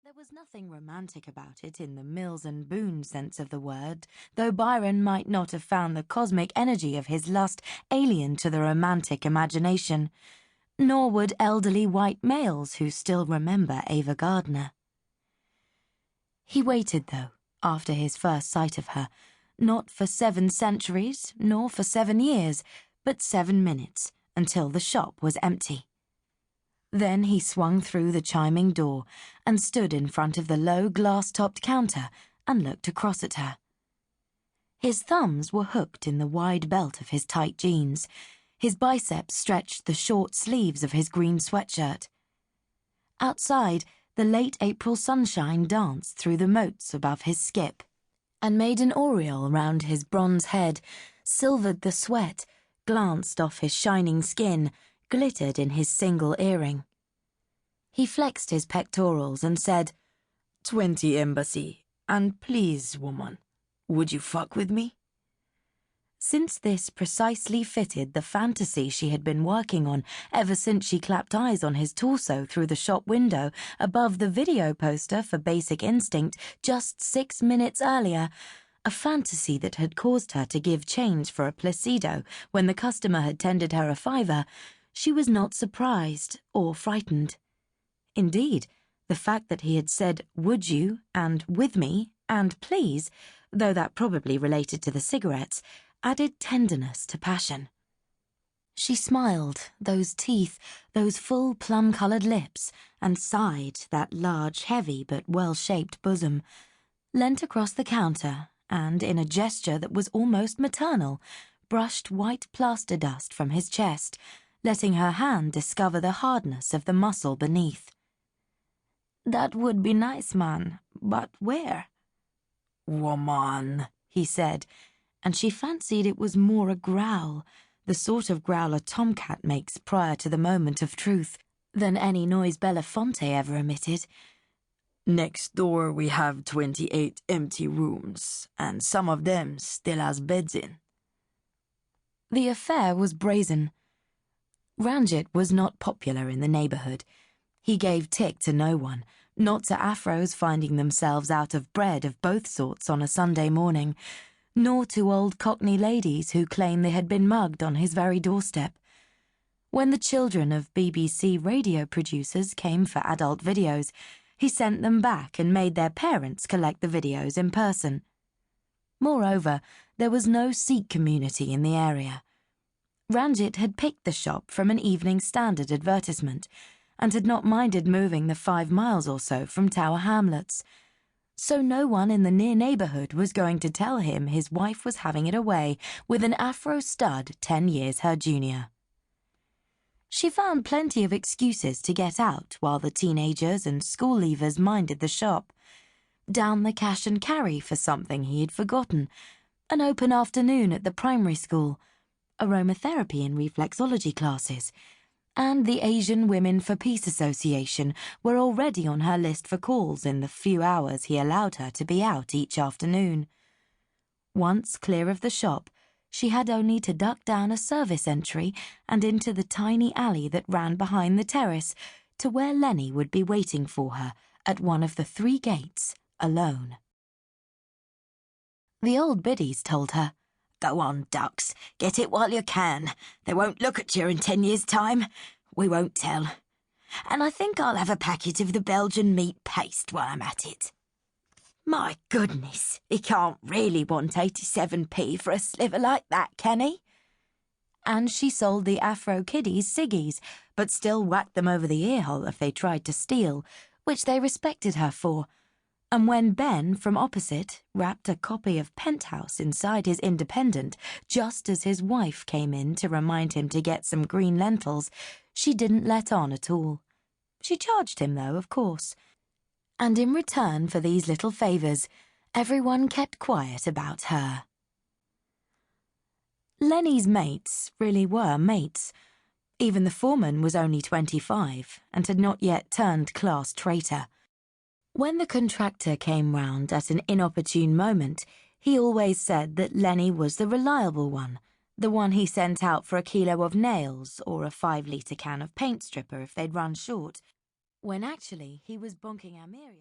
There was nothing romantic about it in the Mills and Boone sense of the word, though Byron might not have found the cosmic energy of his lust alien to the romantic imagination, nor would elderly white males who still remember Ava Gardner. He waited, though, after his first sight of her, not for 7 centuries, nor for 7 years, but 7 minutes, until the shop was empty. Then he swung through the chiming door and stood in front of the low glass-topped counter and looked across at her. His thumbs were hooked in the wide belt of his tight jeans. His biceps stretched the short sleeves of his green sweatshirt. Outside, the late April sunshine danced through the moats above his skip and made an aureole round his bronze head, silvered the sweat, glanced off his shining skin, glittered in his single earring. He flexed his pectorals and said, 20 Embassy, and please, woman, would you fuck with me? Since this precisely fitted the fantasy she had been working on ever since she clapped eyes on his torso through the shop window above the video poster for Basic Instinct just 6 minutes earlier, a fantasy that had caused her to give change for a Placido when the customer had tendered her a $5, she was not surprised or frightened. Indeed, the fact that he had said, would you, and with me, and please, though that probably related to the cigarettes, added tenderness to passion. She smiled, those teeth, those full plum-coloured lips, and sighed that large, heavy but well-shaped bosom, leant across the counter, and, in a gesture that was almost maternal, brushed white plaster dust from his chest, letting her hand discover the hardness of the muscle beneath. That would be nice, man, but where? Woman, he said, and she fancied it was more a growl, the sort of growl a tomcat makes prior to the moment of truth, than any noise Belafonte ever emitted. Next door we have 28 empty rooms, and some of them still has beds in. The affair was brazen. Ranjit was not popular in the neighbourhood. He gave tick to no one, not to Afros finding themselves out of bread of both sorts on a Sunday morning, nor to old Cockney ladies who claimed they had been mugged on his very doorstep. When the children of BBC radio producers came for adult videos, he sent them back and made their parents collect the videos in person. Moreover, there was no Sikh community in the area. Ranjit had picked the shop from an Evening Standard advertisement and had not minded moving the 5 miles or so from Tower Hamlets. So no one in the near neighbourhood was going to tell him his wife was having it away with an Afro stud 10 years her junior. She found plenty of excuses to get out while the teenagers and school leavers minded the shop. Down the cash and carry for something he had forgotten, an open afternoon at the primary school, aromatherapy and reflexology classes, and the Asian Women for Peace Association were already on her list for calls in the few hours he allowed her to be out each afternoon. Once clear of the shop, she had only to duck down a service entry and into the tiny alley that ran behind the terrace to where Lenny would be waiting for her at one of the 3 gates, alone. The old biddies told her, "Go on, ducks, get it while you can. They won't look at you in 10 years' time. We won't tell. And I think I'll have a packet of the Belgian meat paste while I'm at it." My goodness, he can't really want 87p for a sliver like that, can he? And she sold the Afro kiddies ciggies, but still whacked them over the earhole if they tried to steal, which they respected her for. And when Ben, from opposite, wrapped a copy of Penthouse inside his Independent just as his wife came in to remind him to get some green lentils, she didn't let on at all. She charged him, though, of course. And in return for these little favours, everyone kept quiet about her. Lenny's mates really were mates. Even the foreman was only 25 and had not yet turned class traitor. When the contractor came round at an inopportune moment, he always said that Lenny was the reliable one, the one he sent out for a kilo of nails or a 5-litre can of paint stripper if they'd run short, when actually he was bonking Amiria.